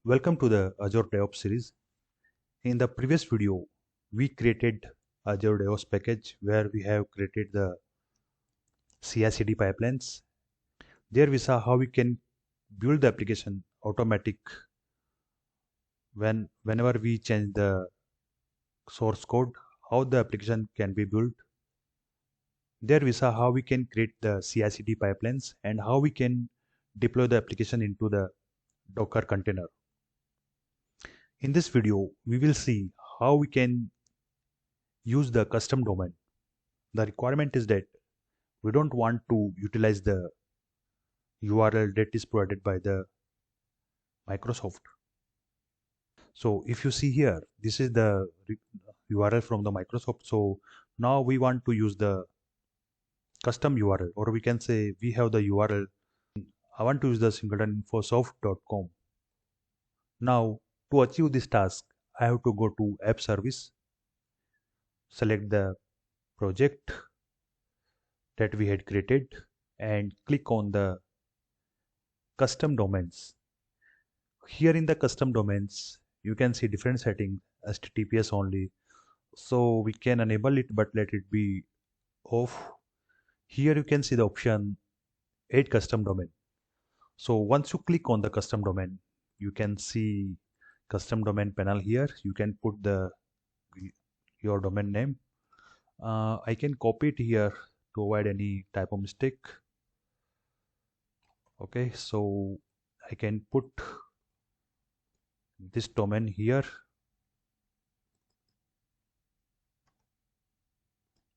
Welcome to the Azure DevOps series. In the previous video, we created Azure DevOps package where we have created the CI/CD pipelines. There we saw how we can build the application automatic whenever we change the source code, how the application can be built. There we saw how we can create the CI/CD pipelines and how we can deploy the application into the Docker container. In this video, we will see how we can use the custom domain. The requirement is that we don't want to utilize the URL that is provided by the Microsoft. So if you see here, this is the URL from the Microsoft. So now we want to use the custom URL, or we can say we have the URL. I want to use the singleton-infosoft.com. Now to achieve this task, I have to go to App Service, select the project that we had created and click on the custom domains. Here in the custom domains, you can see different settings, HTTPS only. So we can enable it, but let it be off. Here you can see the option add custom domain. So once you click on the custom domain, you can see custom domain panel here. You can put your domain name. I can copy it here to avoid any type of mistake. Okay, so I can put this domain here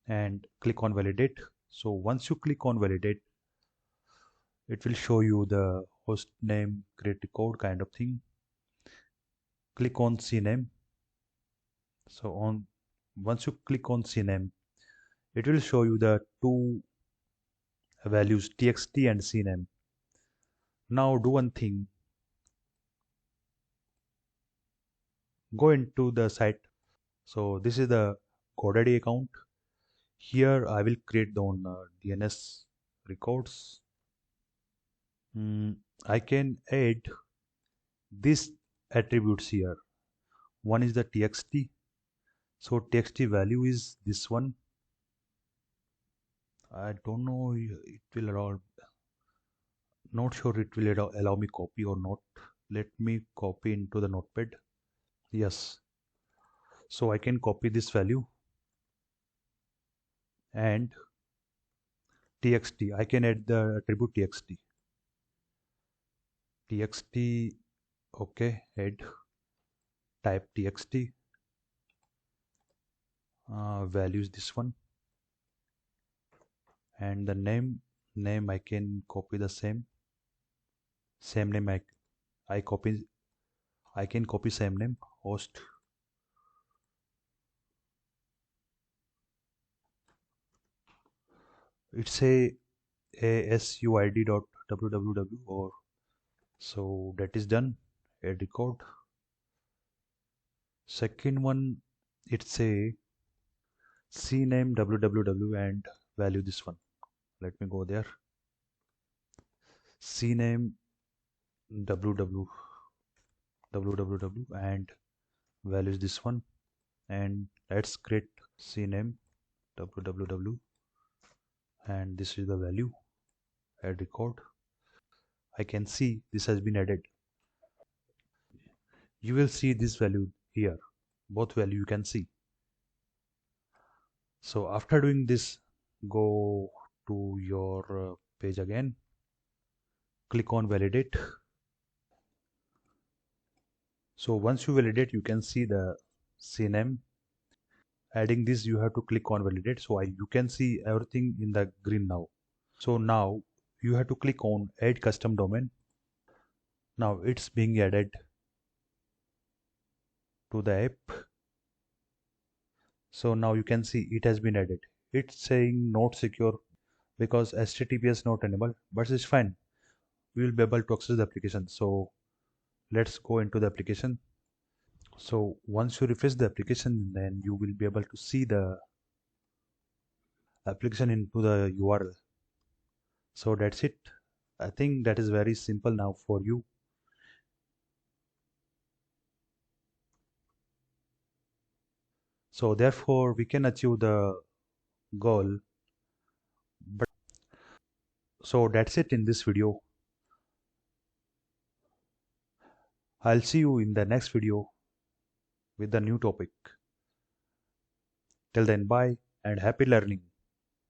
and click on validate. So once you click on validate, it will show you the host name, create record kind of thing. Click on CNAME. So once you click on CNAME, it will show you the two values txt and CNAME. Now do one thing. Go into the site. So this is the GoDaddy account. Here I will create the own DNS records. I can add these attributes here. One is the txt. So txt value is this one. I don't know, it will allow, not sure it will allow me copy or not. Let me copy into the notepad. Yes. So I can copy this value and txt. I can add the attribute txt. Txt, okay, add type txt. Value is this one, and the name I can copy the same name. I can copy same name, host. It's a suid.www, or so that is done. Add record. Second one, it's a cname www and value this one. Let me go there. Cname www and value is this one, and let's create cname www and this is the value. Add record. I can see this has been added. You will see this value here, both value you can see. So after doing this, go to your page again, click on validate. So once you validate, you can see the CNAME. Adding this, you have to click on validate. So you can see everything in the green now. So now you have to click on add custom domain. Now it's being added to the app. So now you can see it has been added. It's saying not secure because HTTPS not enabled, but it's fine. We will be able to access the application. So let's go into the application. So once you refresh the application, then you will be able to see the application into the URL. So that's it. I think that is very simple now for you. So therefore we can achieve the goal. But so that's it in this video. I'll see you in the next video with a new topic. Till then, bye and happy learning.